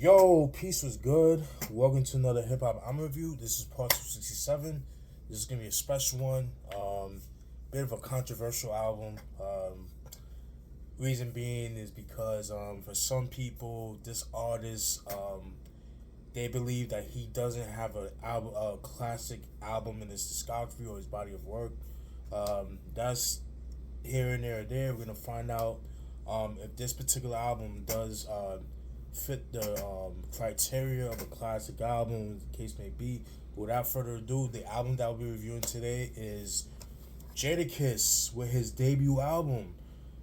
Yo, peace was good. Welcome to another hip hop album review. This is part 267. This is gonna be a special one. Bit of a controversial album. Reason being is because for some people, this artist they believe that he doesn't have a classic album in his discography or his body of work. That's here and there. We're gonna find out if this particular album does fit the criteria of a classic album, the case may be. Without further ado, the album that we'll be reviewing today is Jadakiss with his debut album,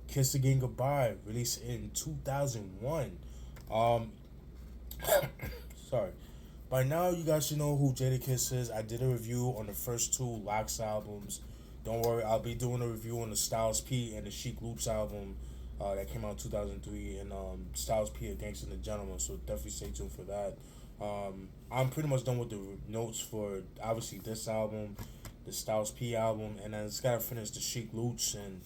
Kiss Again Goodbye, released in 2001. Um, sorry. By now, you guys should know who Jadakiss is. I did a review on the first two Lox albums. Don't worry, I'll be doing a review on the Styles P and the Chic Loops album that came out in 2003, and Styles P, A Gangsta and the Gentleman, so definitely stay tuned for that. I'm pretty much done with the notes for, obviously, this album, the Styles P album, and I just gotta finish the Chic Loops and,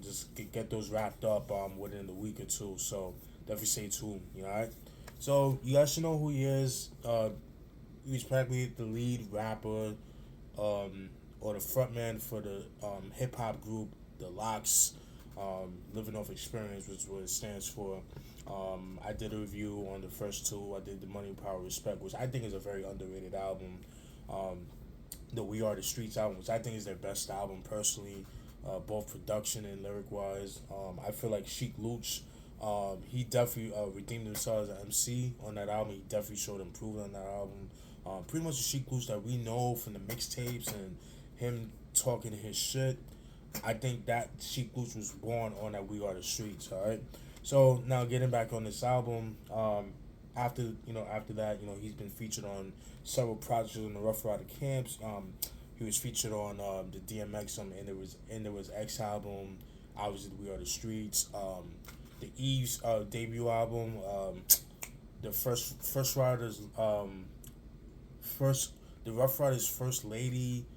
just get those wrapped up within the week or two, so definitely stay tuned, alright? So, you guys should know who he is. He's practically the lead rapper, or the frontman for the hip hop group, The Lox, Living Off Experience, which is what it stands for. I did a review on the first two. I did the Money, Power, Respect, which I think is a very underrated album. The We Are the Streets album, which I think is their best album personally, both production and lyric wise. I feel like Chic Luch, he definitely redeemed himself as an MC on that album. He definitely showed improvement on that album. Pretty much the Chic Luch that we know from the mixtapes and him talking his shit. I think that Chic Luch was born on that We Are the Streets. All right. So now getting back on this album, after that, he's been featured on several projects in the Rough Rider camps. He was featured on the DMX and there was X album, obviously the We Are the Streets, the Eve's debut album, the first Riders first the Rough Riders First Lady.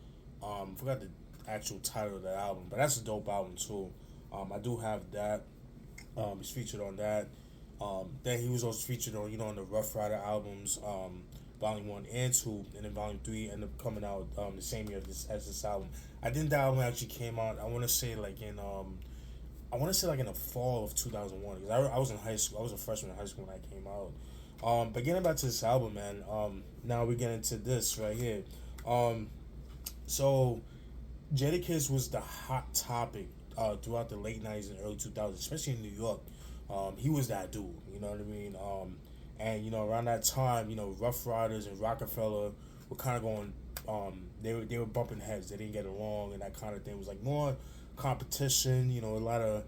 Forgot the actual title of that album, but that's a dope album too. I do have that. He's featured on that. Then he was also featured on the Rough Rider albums, Volume 1 and 2, and then Volume 3 ended up coming out the same year as this album. I think that album actually came out, I want to say like in the fall of 2001, because I was in high school. I was a freshman in high school when that came out. But getting back to this album, man, now we get into this right here. So Jadakiss was the hot topic throughout the late 90s and early 2000s, especially in New York. He was that dude, you know what I mean? And around that time, Rough Riders and Rockefeller were kind of going, they were bumping heads. They didn't get along, and that kind of thing. It was like more competition, a lot of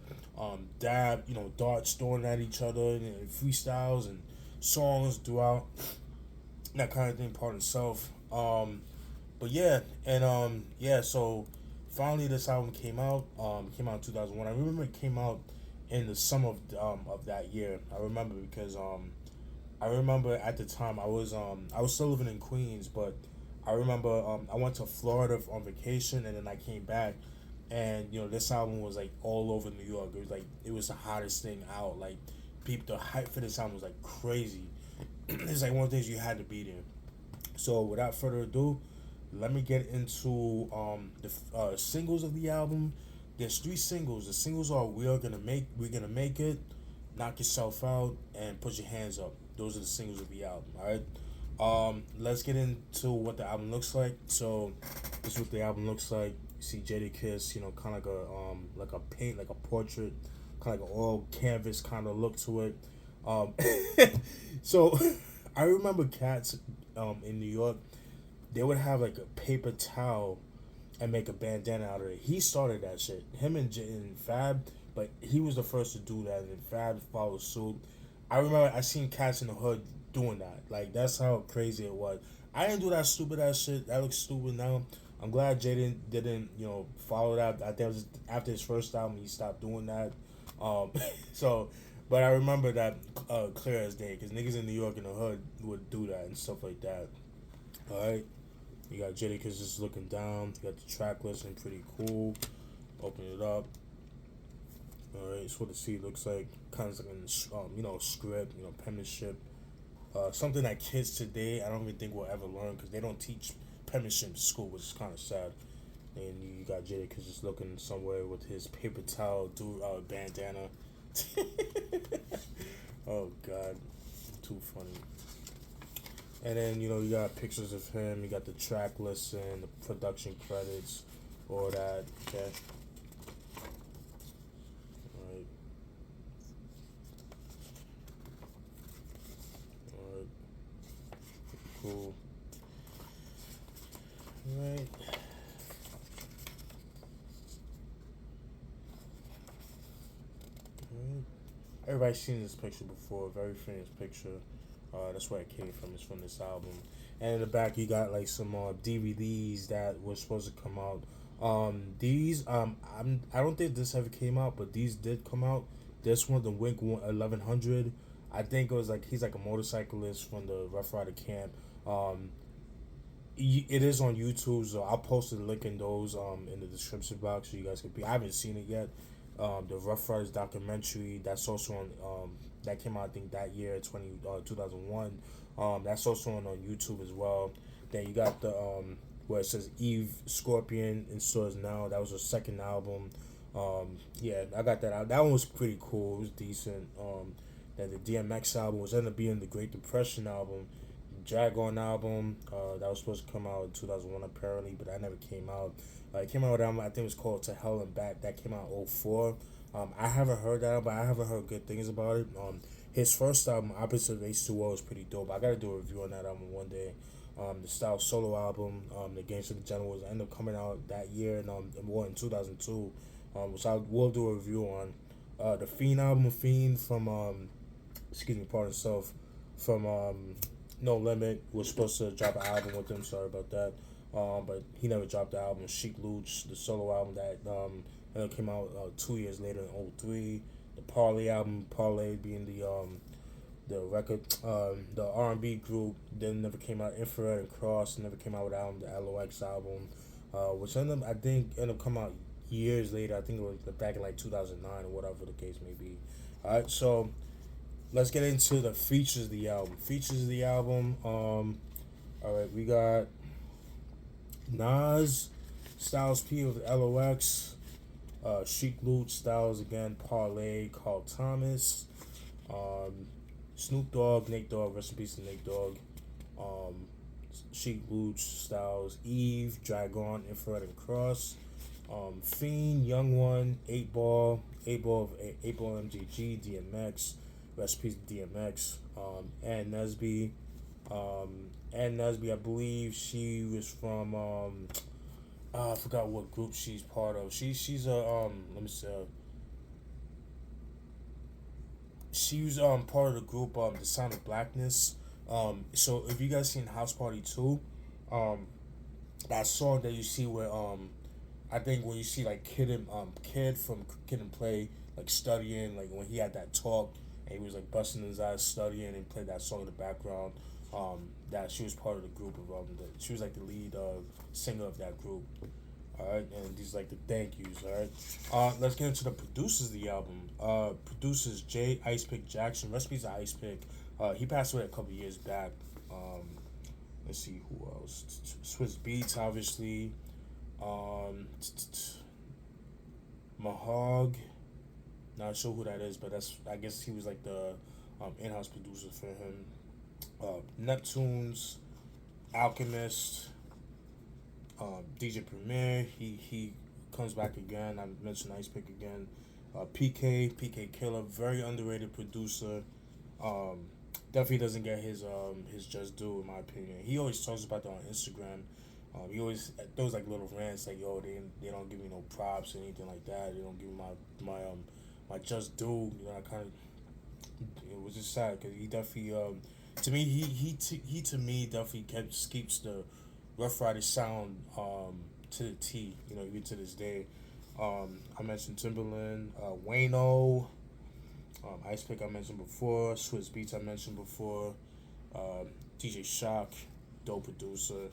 darts thrown at each other, and freestyles and songs throughout, that kind of thing, part of itself. But yeah, and so finally this album came out. Came out in 2001. I remember it came out in the summer of that year. I remember because I remember at the time I was still living in Queens, but I remember I went to Florida on vacation, and then I came back, and this album was like all over New York. It was the hottest thing out. Like people, the hype for this album was like crazy. It's like one of the things you had to be there. So without further ado, let me get into the singles of the album. There's 3 singles. The singles are We're Gonna Make It, Knock Yourself Out, and Put Your Hands Up. Those are the singles of the album. Alright. Let's get into what the album looks like. So this is what the album looks like. You see Jadakiss, kind of like a paint, like a portrait, kind of like an oil canvas kind of look to it. So I remember cats in New York, they would have like a paper towel and make a bandana out of it. He started that shit. Him and Fab, but he was the first to do that, and Fab followed suit. I remember I seen cats in the hood doing that. Like that's how crazy it was. I didn't do that stupid ass shit. That looks stupid now. I'm glad Jaden didn't follow that. I think it was after his first album he stopped doing that. So, but I remember that clear as day, because niggas in New York in the hood would do that and stuff like that. All right. You got Jadakiss just looking down. You got the track listing, pretty cool. Open it up. All right, it's what the C looks like. Kind of like in script, penmanship. Something that kids today I don't even think will ever learn because they don't teach penmanship in school, which is kind of sad. And you got Jadakiss just looking somewhere with his paper towel, bandana. Oh God, too funny. And then you got pictures of him. You got the track list and the production credits, all that. Okay, all right, all right, cool. All right. Alright. Everybody's seen this picture before. Very famous picture. That's where it came from. It's from this album. And in the back, you got like some DVDs that were supposed to come out. These I don't think this ever came out, but these did come out. This one, the Wink 1100. I think it was like he's like a motorcyclist from the Rough Rider camp. Um, it is on YouTube, so I'll post a link in those in the description box so you guys can be. I haven't seen it yet. The Rough Riders documentary that's also on that came out I think that year 2001. That's also on YouTube as well. Then you got the where it says Eve Scorpion in stores now. That was her second album. Yeah, I got that out. That one was pretty cool. It was decent. Then the DMX album was ended up being the Great Depression album. Dragon album that was supposed to come out in 2001 apparently, but that never came out. It came out with an album I think it was called To Hell and Back. That came out in '04. I haven't heard that, but I haven't heard good things about it. His first album, Opposite of H2O, is pretty dope. I gotta do a review on that album one day. The Style solo album, The Gangsta the Generals, ended up coming out that year and more in 2002, which I will do a review on. The Fiend album, Fiend from excuse me, pardon self, from No Limit was supposed to drop an album with him. Sorry about that. But he never dropped the album. Chic Luch, the solo album that came out 2 years later in '03. The Parlay album, Parlay being the record, the R&B group, then never came out. Infrared and Cross never came out with the album. The LOX album, which ended up coming out years later. I think it was back in like 2009 or whatever the case may be. All right, so let's get into the features of the album. Features of the album. All right, we got Nas, Styles P with LOX, Chic Luch, Styles again, Parlay, Carl Thomas, um, Snoop Dogg, Nate Dogg, rest in peace to Nate Dogg, um, Chic Luch, Styles, Eve, Dragon, Infrared and Cross, Fiend, Young One, 8 Ball, 8 Ball MGG, DMX, rest in peace to DMX, and Nesby. And Nesby, I believe she was from I forgot what group she's part of. She's a let me see. She was part of the group The Sound of Blackness. So if you guys seen House Party 2, um that song that you see where I think when you see like Kid from Kid and Play like studying, like when he had that talk and he was like busting his eyes studying and played that song in the background. That she was part of the group of she was like the lead singer of that group. All right, and these like the thank yous. All right, let's get into the producers of the album. Producers Jay Ice Pick Jackson. Recipes of Ice Pick. He passed away a couple years back. Let's see who else. Swiss Beats, obviously. Mahog. Not sure who that is, but I guess he was like the in-house producer for him. Neptunes, Alchemist, DJ Premier. He comes back again. I mentioned Ice Pick again. PK Killer, very underrated producer. Definitely doesn't get his just due in my opinion. He always talks about that on Instagram. He always those like little rants like yo they don't give me no props or anything like that. They don't give me my just due. I kind of it was just sad because he definitely to me he to me definitely keeps the Rough Rider sound to the T. Even to this day. I mentioned Timberland, Wayno, Ice Pick I mentioned before, Swiss Beats I mentioned before, DJ Shock, dope producer,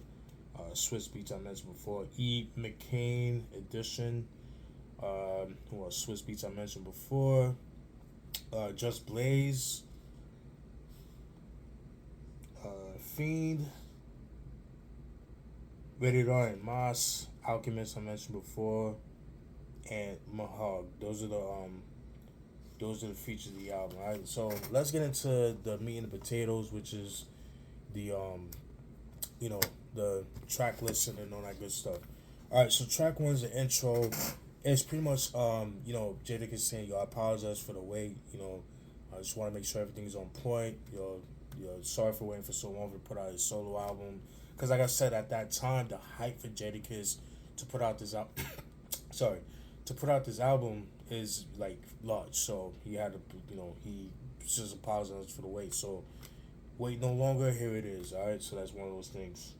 Swiss Beats I mentioned before, E. McCain Edition, Who else? Swiss Beats I mentioned before. Just Blaze, Fiend, Ready and Moss, Alchemist I mentioned before, and Mahog. Those are the features of the album. All right, so let's get into the meat and the potatoes, which is the you know, the track listing and all that good stuff. All right, so track one's the intro. It's pretty much Jadakiss saying, "Yo, I apologize for the wait. I just want to make sure everything's on point. Sorry for waiting for so long to put out his solo album. Because like I said at that time, the hype for Jadakiss to put out this album, sorry, to put out this album is like large. So he had to, he just apologized for the wait. So wait no longer. Here it is. All right, so that's one of those things.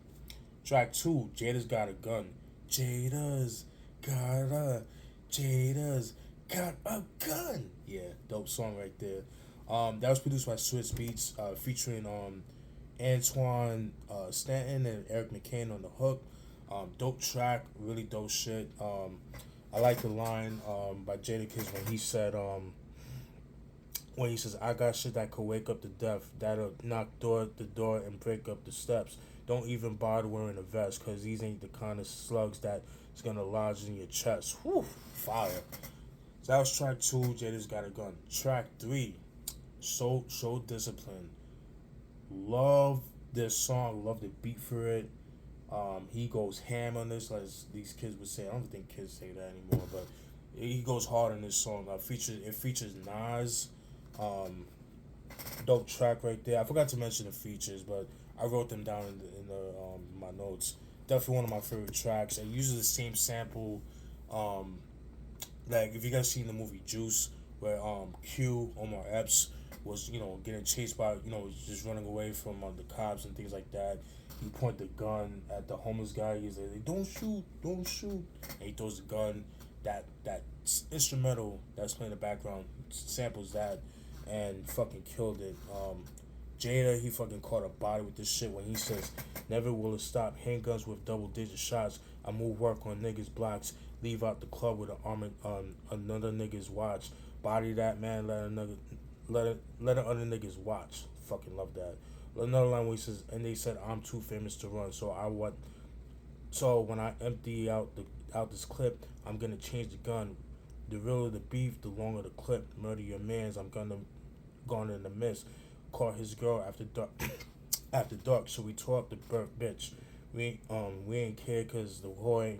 Track two, Jada's got a gun. Jada's got a Jada's got a gun. Yeah, dope song right there. That was produced by Swiss Beats, featuring Antoine Stanton and Eric McCain on the hook. Dope track, really dope shit. I like the line by Jadakiss when he says, "I got shit that could wake up the deaf, that'll knock the door and break up the steps. Don't even bother wearing a vest, cause these ain't the kind of slugs that is gonna lodge in your chest." Whew, fire. So that was track two, Jada's got a gun. Track three, Show Discipline. Love this song, love the beat for it. He goes ham on this, like these kids would say. I don't think kids say that anymore, but he goes hard on this song. It features Nas. Dope track right there. I forgot to mention the features, but I wrote them down in my notes. Definitely one of my favorite tracks. It uses the same sample. Like if you guys seen the movie Juice, where Q Omar Epps was getting chased by just running away from the cops and things like that. He pointed the gun at the homeless guy. He's like, "Don't shoot, don't shoot," and he throws the gun. That instrumental that's playing in the background samples that and fucking killed it. Jada, he fucking caught a body with this shit when he says, "Never will it stop. Handguns with double-digit shots. I move work on niggas' blocks. Leave out the club with an arm on another nigga's watch. Body that man, let other niggas watch." Fucking love that. Another line where he says, "And they said I'm too famous to run, so when I empty out this clip, I'm gonna change the gun. The realer the beef, the longer the clip. Murder your mans, I'm gone in the mist. Caught his girl after dark, after dark. So we tore up the bitch. We ain't care cause the whore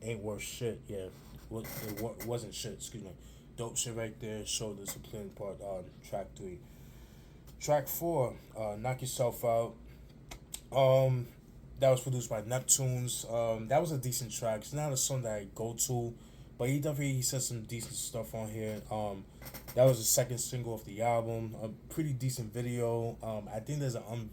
ain't worth shit. Yeah, it wasn't shit. Excuse me. Dope shit right there. Show Discipline part on track three. Track four, Knock Yourself Out. That was produced by Neptunes. That was a decent track. It's not a song that I go to, but he said some decent stuff on here. That was the second single of the album. A pretty decent video. I think there's an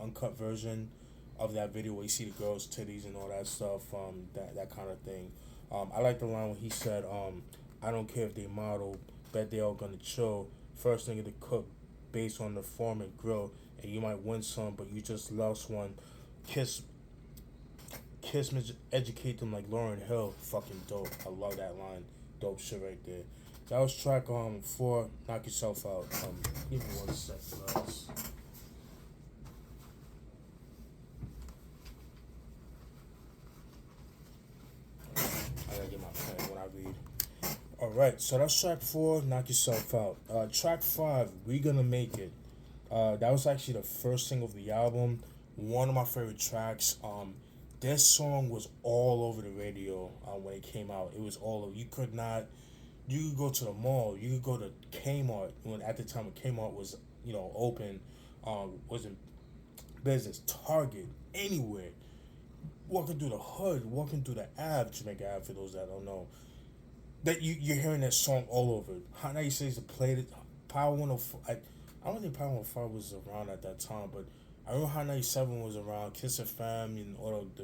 uncut version of that video where you see the girls' titties and all that stuff. That kind of thing. I like the line when he said, "I don't care if they model, bet they all gonna chill. First nigga to cook, based on the form and grill, and you might win some, but you just lost one. Kiss, educate them like Lauryn Hill." Fucking dope. I love that line. Dope shit right there. That was track four, Knock Yourself Out. Give me 1 second, guys. I gotta get my pen when I read. Alright, so that's track four, Knock Yourself Out. Track five, We Gonna Make It. That was actually the first single of the album. One of my favorite tracks. This song was all over the radio when it came out. It was all over. You could go to the mall. You could go to Kmart when at the time Kmart was open, was in business. Target, anywhere. Walking through the hood, walking through the Ave, Jamaica Ave, for those that don't know. That you're hearing that song all over. How you say to play it? Power 105. I don't think Power 105 was around at that time, but I remember Hot 97 was around. Kiss FM and all the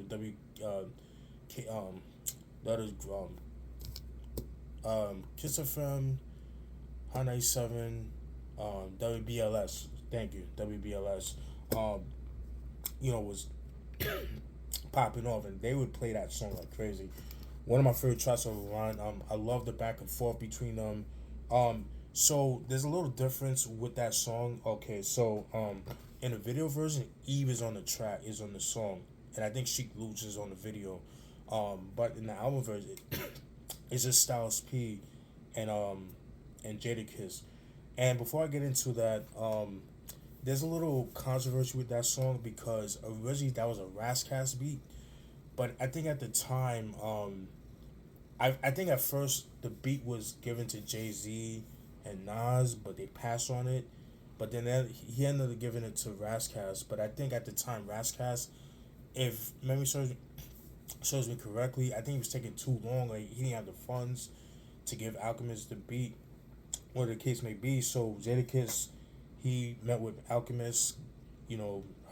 Kiss FM, Hot 97, WBLS. Thank you, WBLS. Was popping off, and they would play that song like crazy. one of my favorite tracks of Ryan. I love the back and forth between them. So there's a little difference with that song. Okay, so in the video version, Eve is on the track, is on the song, and I think Sheik Luch is on the video. But in the album version, it's just Styles P and Jadakiss. And before I get into that, there's a little controversy with that song because originally that was a Rascast beat, but I think at the time, I think at first the beat was given to Jay Z and Nas, but they passed on it. But then he ended up giving it to Rascast. But I think at the time, Rascast, if memory shows me correctly, I think he was taking too long. Like he didn't have the funds to give Alchemist the beat, whatever the case may be. So Jadakiss, he met with Alchemist,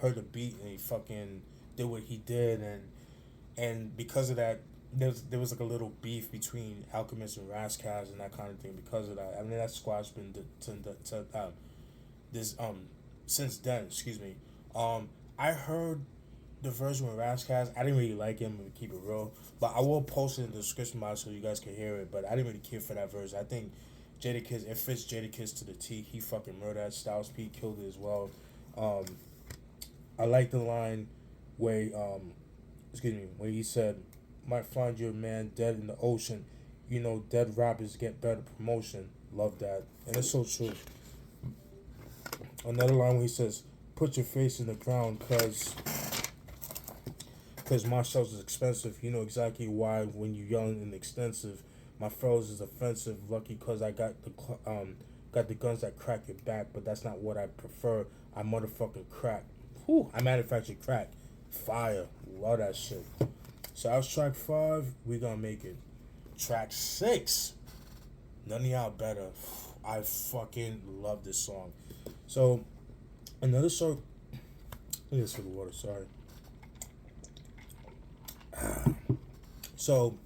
heard the beat and he fucking did what he did, and because of that, there was like a little beef between Alchemist and Rascals and that kind of thing. Because of that, I mean that squad's been this since then. Excuse me. I heard the version with Rascals. I didn't really like him, to keep it real, but I will post it in the description box so you guys can hear it. But I didn't really care for that version. I think Jadakiss, it fits Jadakiss to the T. He fucking murdered Styles P, killed it as well. Um, I like the line where where he said, "Might find your man dead in the ocean. Dead rappers get better promotion." Love that, and it's so true. Another line where he says, "Put your face in the ground, cause my shells is expensive. You know exactly why when you young and extensive. My fellas is offensive. Lucky cause I got the guns that crack your back, but that's not what I prefer. I motherfucking crack. Whew, I manufacture crack. Fire. Love that shit." So that was track 5. We gonna make it. Track 6. None of y'all better. I fucking love this song. So another song. Let me just for the water. Sorry. So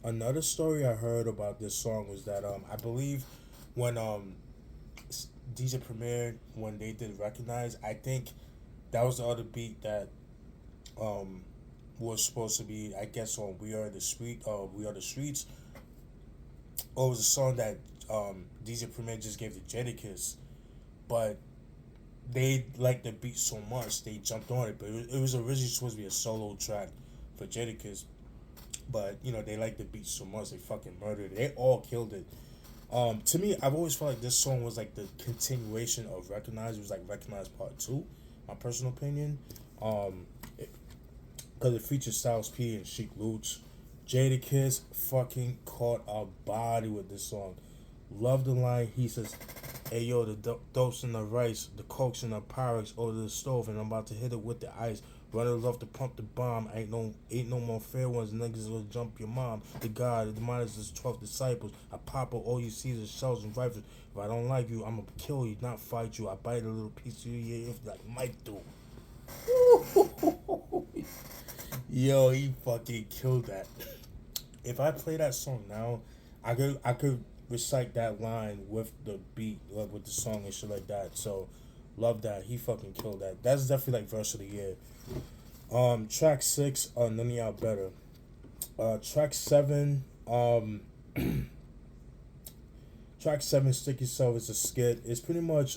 another story I heard about this song was that I believe when DJ Premier, when they did Recognize, I think that was the other beat that was supposed to be, I guess, on We Are the Streets, or it was a song that DJ Premier just gave to Jadakiss, but they liked the beat so much they jumped on it. But it was originally supposed to be a solo track for Jadakiss, but they liked the beat so much they fucking murdered it. They all killed it. To me, I've always felt like this song was like the continuation of Recognize. It was like Recognize Part 2, my personal opinion. Because it features Styles P and Sheik Luch. Jadakiss fucking caught a body with this song. Love the line. He says, "Hey yo, the dope's in the rice, the coke's in the Pyrex over the stove, and I'm about to hit it with the ice. Runners love to pump the bomb. Ain't no more fair ones. Niggas will jump your mom. The God, the minus is 12 disciples. I pop up, all you see is shells and rifles. If I don't like you, I'ma kill you, not fight you. I bite a little piece of you, if like Mike do." Yo, he fucking killed that. If I play that song now, I could recite that line with the beat, like with the song and shit like that. So, love that. He fucking killed that. That's definitely like verse of the year. Track 6, none of y'all better. Track 7, track 7, Stick Yourself, is a skit. It's pretty much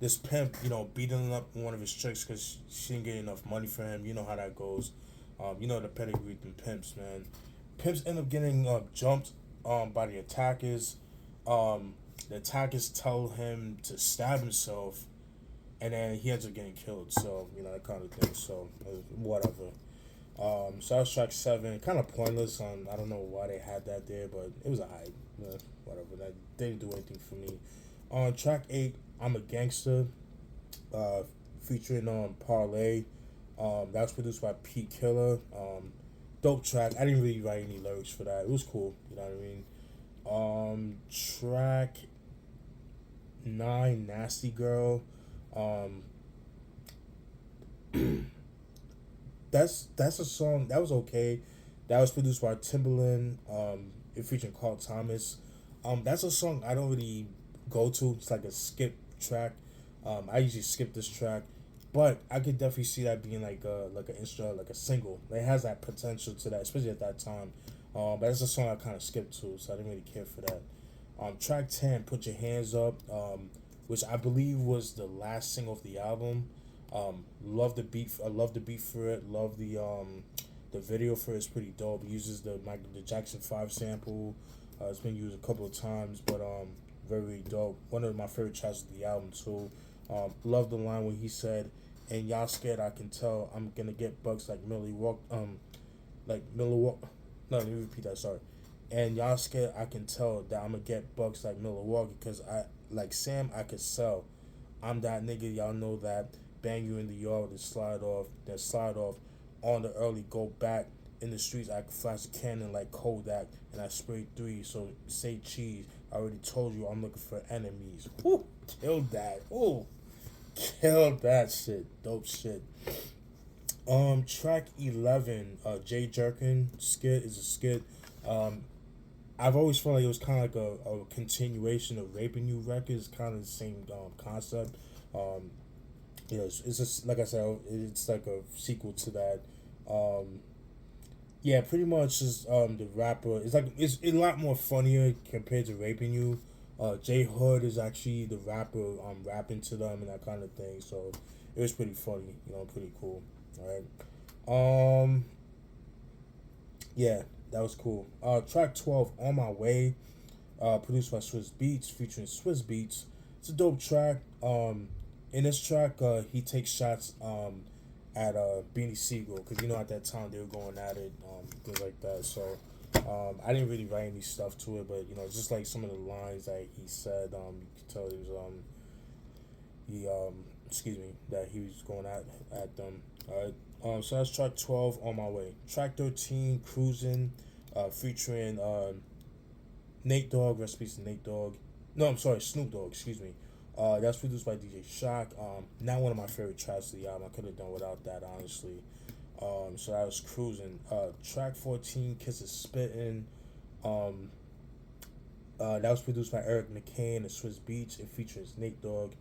this pimp, beating up one of his chicks because she didn't get enough money for him. You know how that goes. The pedigree with them pimps, man. Pimps end up getting jumped by the attackers. The attackers tell him to stab himself, and then he ends up getting killed. So that kind of thing. So whatever. So that was track 7. Kind of pointless. I don't know why they had that there, but it was a hype. Whatever. That didn't do anything for me. On track 8, I'm a Gangster, featuring Parlay. That was produced by Pete Killer. Dope track. I didn't really write any lyrics for that. It was cool. You know what I mean? Track 9, Nasty Girl. That's a song that was okay. That was produced by Timbaland. It featured Carl Thomas. That's a song I don't really go to. It's like a skip track. I usually skip this track, but I could definitely see that being like an instrument, like a single. It has that potential to that, especially at that time. But that's a song I kind of skipped to, so I didn't really care for that. Track 10, Put Your Hands Up, which I believe was the last single of the album. Love the beat. I love the beat for it. Love the video for it. It's pretty dope. It uses the Jackson 5 sample. It's been used a couple of times, but very dope. One of my favorite tracks of the album too. Love the line when he said, "And y'all scared? I can tell. I'm gonna get bucks like Millie Walk. Like Miller Walk. No, let me repeat that. Sorry. And y'all scared? I can tell that I'm gonna get bucks like Milwaukee because I like Sam. I could sell. I'm that nigga. Y'all know that. Bang you in the yard and slide off on the early. Go back in the streets. I can flash a cannon like Kodak and I spray three. So say cheese. I already told you I'm looking for enemies. Woo, killed that. Ooh, killed that shit. Dope shit. Track 11, Jay Jerkin skit is a skit. Um, I've always felt like it was kind of like a continuation of Raping You records, kind of the same concept. Um, it's just like I said, it's like a sequel to that. Um, yeah, pretty much just the rapper. It's a lot more funnier compared to Raping You. Jay Hood is actually the rapper rapping to them and that kind of thing. So it was pretty funny, pretty cool. All right. Um, yeah, that was cool. Track 12, On My Way, produced by Swiss Beats, featuring Swiss Beats. It's a dope track. In this track, he takes shots at Beanie Siegel because at that time they were going at it, things like that. So I didn't really write any stuff to it, but just like some of the lines that he said, you could tell he was he excuse me, that he was going at them. All right. So that's track 12, On My Way. Track 13, Cruising, featuring Nate Dogg, recipes to Nate Dogg. No, I'm sorry, Snoop Dogg, excuse me. That's produced by DJ Shock. Not one of my favorite tracks of the album. I could have done without that, honestly. So that was Cruising. Track 14, Kisses Spittin'. That was produced by Eric McCain and Swiss Beats. It features Nate Dogg.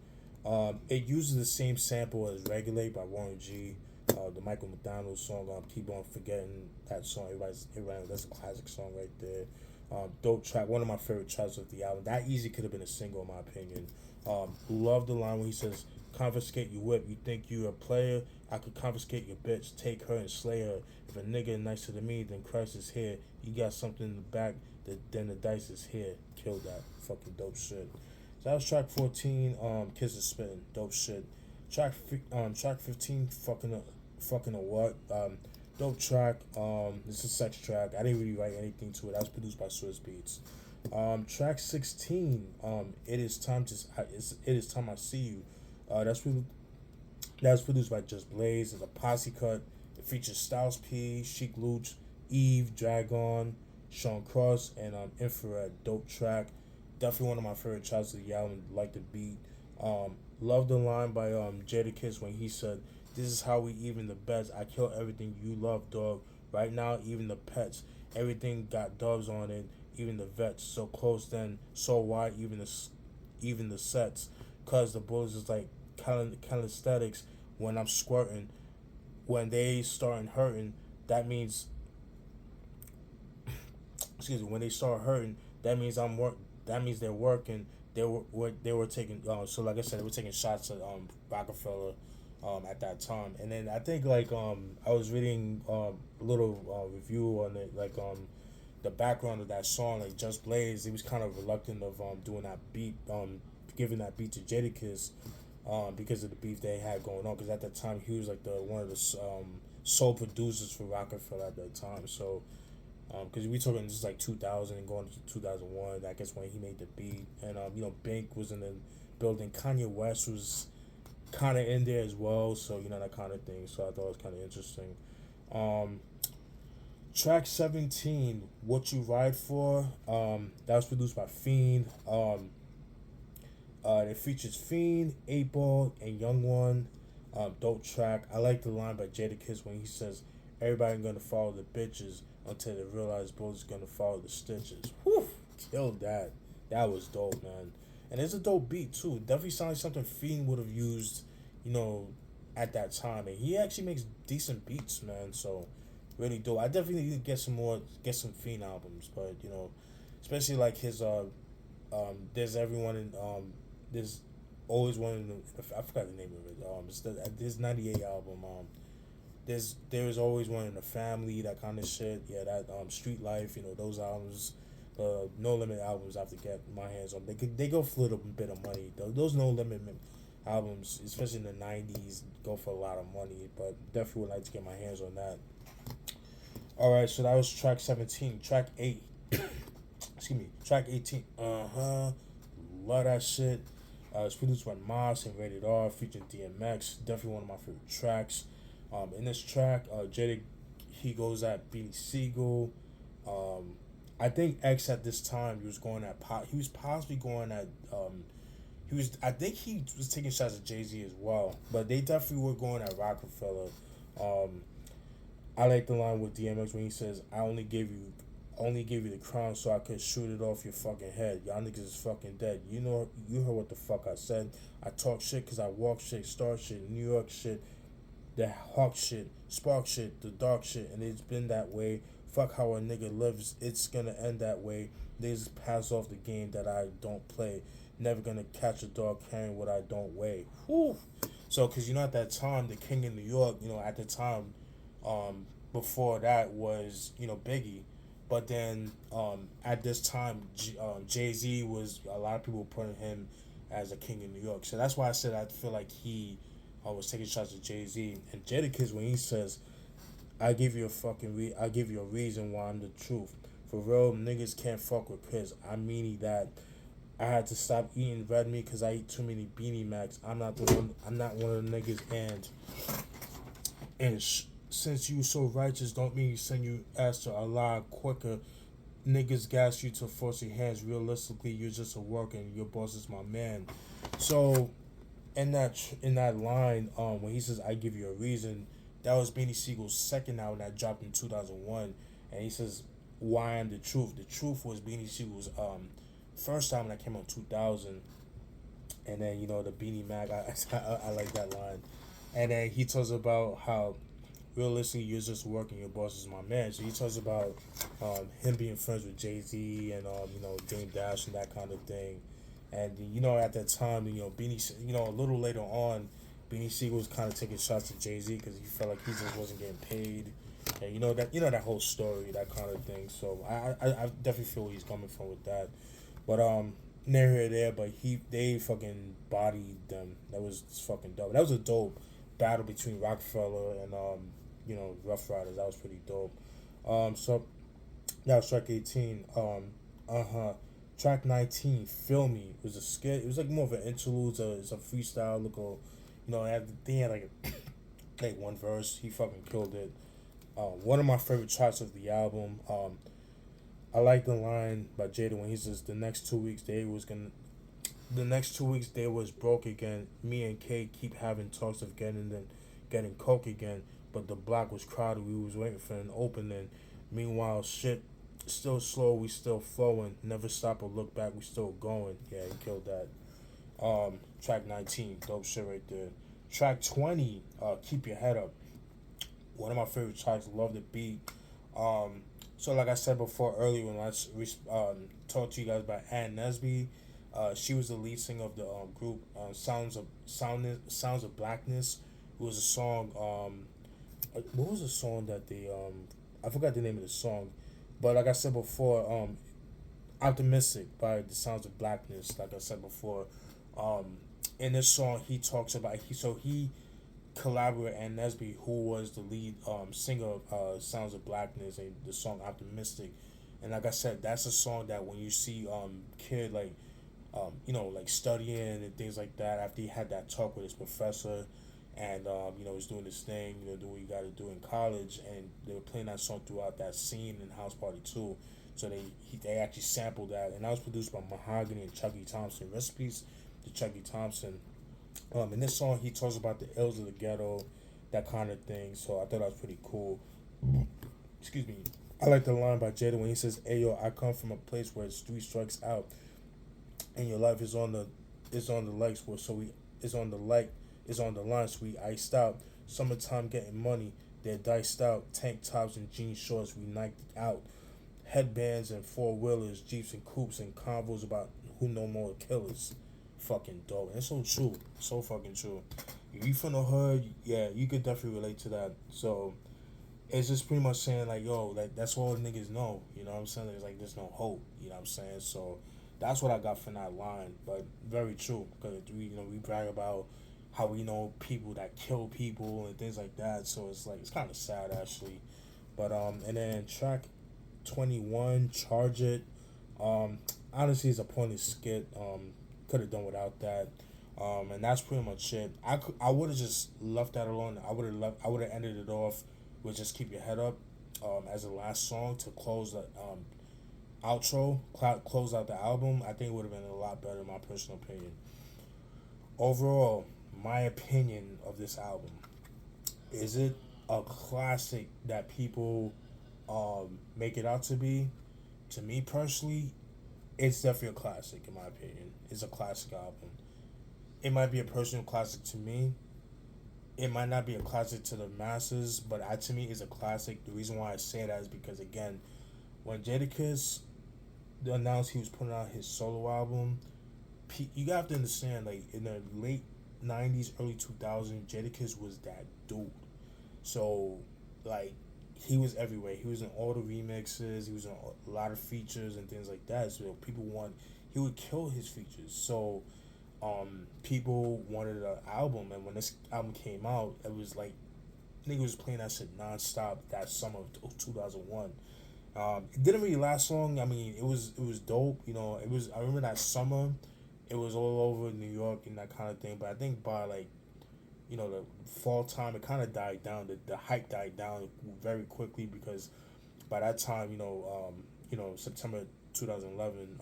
It uses the same sample as Regulate by Warren G. The Michael McDonald song. Keep on forgetting that song. That's a classic song right there. Dope track. One of my favorite tracks of the album. That easy could have been a single in my opinion. Love the line when he says, "Confiscate your whip. You think you a player? I could confiscate your bitch, take her and slay her. If a nigga nicer than me, then Christ is here. You got something in the back, then the dice is here." Killed that. Fucking dope shit. So that was track 14. Kisses Spittin'. Dope shit. Track 15. Fucking a what? Dope track. It's a sex track. I didn't really write anything to it. That was produced by Swiss Beats. Track 16. It is time I see you. That's produced by Just Blaze. It's a posse cut. It features Styles P, Chic Luch, Eve, Dragon, Sean Cross, and Infrared. Dope track. Definitely one of my favorite tracks of the album. Like the beat. Love the line by Jadakiss when he said, "This is how we even the bets. I kill everything you love, dog. Right now, even the pets. Everything got doves on it. Even the vets. So close then, so wide. Even the sets. Cause the bullets is like calisthenics. When I'm squirting, when they starting hurting, that means excuse me. When they start hurting, that means I'm work. That means they're working. They were taking so like I said, they were taking shots at Rockefeller at that time. And then I think I was reading a little review on it, the background of that song, like Just Blaze. He was kind of reluctant of doing that beat, giving that beat to Jadakiss, because of the beef they had going on. Because at that time he was like one of the sole producers for Rockefeller at that time. So because we talking just like 2000 and going to 2001, I guess when he made the beat, and Bink was in the building. Kanye West was kind of in there as well, so that kind of thing. So I thought it was kind of interesting. Track 17, What You Ride For, that was produced by Fiend. It features Fiend, 8 Ball, and Young One. Dope track. I like the line by Jadakiss when he says, "Everybody gonna follow the bitches until they realize bullets gonna follow the stitches." Whew, killed that. That was dope, man. And it's a dope beat too. Definitely sounds like something Fiend would have used, at that time. And he actually makes decent beats, man. So really dope. I definitely need to get some Fiend albums, but especially like his there's everyone in there's always one in I forgot the name of it. It's his '98 album. There's always one in the family, that kind of shit. Yeah, that Street Life, those albums, No Limit albums. I have to get my hands on. They go for a little bit of money. Those No Limit albums, especially in the '90s, go for a lot of money. But definitely would like to get my hands on that. All right, so that was track 17. Track 8. Excuse me. Track 18. Love that shit. It's produced by Moss and Rated R, featuring DMX. Definitely one of my favorite tracks. In this track, Jada, he goes at Beanie Siegel. I think X at this time he was going at he was possibly going at he was I think he was taking shots at Jay-Z as well, but they definitely were going at Rockefeller. Um, I like the line with DMX when he says, "I only gave you the crown so I could shoot it off your fucking head. Y'all niggas is fucking dead. You heard what the fuck I said. I talk shit cause I walk shit, start shit, New York shit, the hawk shit, spark shit, the dark shit, and it's been that way. Fuck how a nigga lives, it's gonna end that way. They just pass off the game that I don't play. Never gonna catch a dog carrying what I don't weigh." Whew. So, cause at that time, the king in New York, at the time, before that was Biggie, but then at this time, Jay Z was a lot of people putting him as a king in New York. So that's why I said I feel like he was taking shots at Jay Z and Jadakiss when he says, I give you a reason why I'm the truth. For real, niggas can't fuck with Chris. I mean that. I had to stop eating red meat because I eat too many Beanie Macs. I'm not one of the niggas, and since you so righteous, don't mean you send you ass to Allah quicker. Niggas gas you to force your hands. Realistically, you're just a worker and your boss is my man. So in that line, when he says I give you a reason, that was Beanie Siegel's second album that dropped in 2001, and he says why I'm the truth. The truth was Beanie Siegel's first album that came out in 2000, and then the Beanie Mac. I like that line, and then he talks about how realistically you're just working, your boss is my man. So he talks about him being friends with Jay-Z and Dame Dash and that kind of thing. And at that time, Beanie, a little later on, Beanie Siegel was kind of taking shots at Jay-Z because he felt like he just wasn't getting paid. And that whole story, that kind of thing. So I definitely feel where he's coming from with that. But near here there, but they fucking bodied them. That was fucking dope. That was a dope battle between Rockefeller and Rough Riders. That was pretty dope. So that was track 18. Track 19, Feel Me. It was a skit. It was like more of an interlude. It's a freestyle. They had like one verse. He fucking killed it. One of my favorite tracks of the album. I like the line by Jada when he says the next 2 weeks they was broke again. Me and Kay keep having talks of getting coke again, but the block was crowded. We was waiting for an opening. Meanwhile, shit still slow. We still flowing. Never stop or look back. We still going. Yeah, he killed that. Track 19, dope shit right there. Track 20, Keep Your Head Up. One of my favorite tracks. Love the beat. So like I said before earlier when I talked to you guys about Ann Nesby, she was the lead singer of the group Sounds of Blackness. It was a song. What was the song that they I forgot the name of the song, but like I said before, Optimistic by the Sounds of Blackness. Like I said before, in this song he talks about he collaborated Ann Nesby, who was the lead singer of Sounds of Blackness, and the song Optimistic. And like I said, that's a song that when you see kid like like studying and things like that after he had that talk with his professor, and he's doing this thing, do what you got to do in college, and they were playing that song throughout that scene in House Party 2. So they actually sampled that, and that was produced by Mahogany and Chucky Thompson. Recipes to Chucky Thompson. In this song, he talks about the ills of the ghetto, that kind of thing. So I thought that was pretty cool. Excuse me. I like the line by Jada when he says, "Hey yo, I come from a place where it's 3 strikes out, and your life is on the legs for so we is on the line, so we iced out. Summertime getting money, Their diced out tank tops and jean shorts we niked out. Headbands and four wheelers, jeeps and coupes and convos about who know more killers. Fucking dope. And it's so true. So fucking true. If you from the hood, yeah, you could definitely relate to that. So it's just pretty much saying like, yo, like that's all niggas know. You know what I'm saying? It's like there's no hope. You know what I'm saying? So that's what I got from that line. But very true because we brag about how we know people that kill people and things like that. So it's like it's kind of sad actually. But and then track 21, Charge It. Um, Honestly, it's a pointless skit. Could have done without that. And that's pretty much it. I would have just left that alone. I would have ended it off with just keep your head up. As a last song to close the outro, close out the album. I think it would have been a lot better, in my personal opinion. Overall, my opinion of this album, is it a classic that people make it out to be? To me personally, it's definitely a classic in my opinion. It's a classic album. It might be a personal classic to me. It might not be a classic to the masses, but to me, it's a classic. The reason why I say that is because again, when Jadakiss announced he was putting out his solo album, you have to understand, like in the late '90s, early 2000s, Jadakiss was that dude. So, like, he was everywhere. He was in all the remixes. He was in a lot of features and things like that. So people he would kill his features. So, people wanted an album, and when this album came out, it was like nigga was playing that shit nonstop that summer of 2001. It didn't really last long. I mean, it was dope. You know, it was. I remember that summer, it was all over New York and that kind of thing. But I think by like, the fall time, it kind of died down. The hype died down very quickly because by that time, September 2011.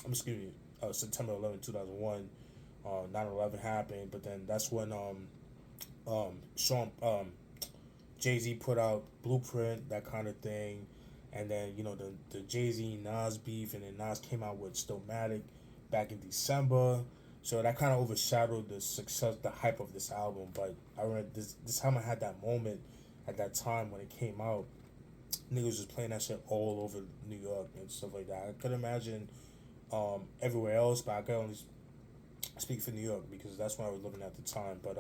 Excuse me, September 11, 2001. 9/11 happened, but then that's when Sean Jay-Z put out Blueprint, that kind of thing, and then the Jay-Z Nas beef, and then Nas came out with Stillmatic back in December, so that kind of overshadowed the success, the hype of this album. But I remember this time I had that moment at that time when it came out, niggas was just playing that shit all over New York and stuff like that. I could imagine everywhere else, but I could only speak for New York because that's when I was living at the time. But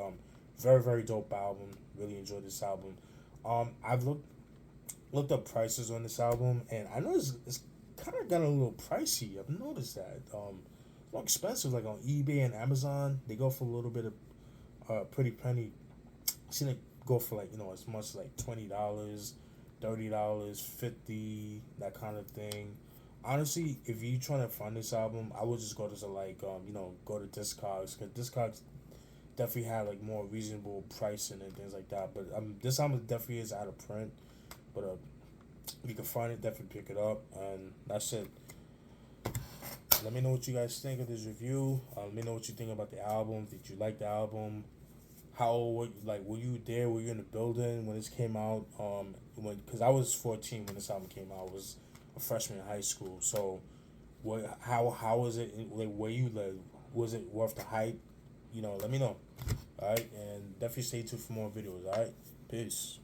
very very dope album. Really enjoyed this album. I've looked up prices on this album, and I know it's kind of gotten a little pricey. I've noticed that. More expensive, like on eBay and Amazon, they go for a little bit of pretty penny. I've seen it go for like as much as like $20, $30, 50, that kind of thing. Honestly, if you trying to find this album, I would just go to go to Discogs, because Discogs definitely had like more reasonable pricing and things like that. But this album definitely is out of print, but if you can find it, definitely pick it up. And that's it. Let me know what you guys think of this review. Let me know what you think about the album. Did you like the album? How old were you there? Were you in the building when this came out? Because I was 14 when this album came out. I was a freshman in high school. So, how was it? Like, where you live? Was it worth the hype? Let me know. All right, and definitely stay tuned for more videos. All right, peace.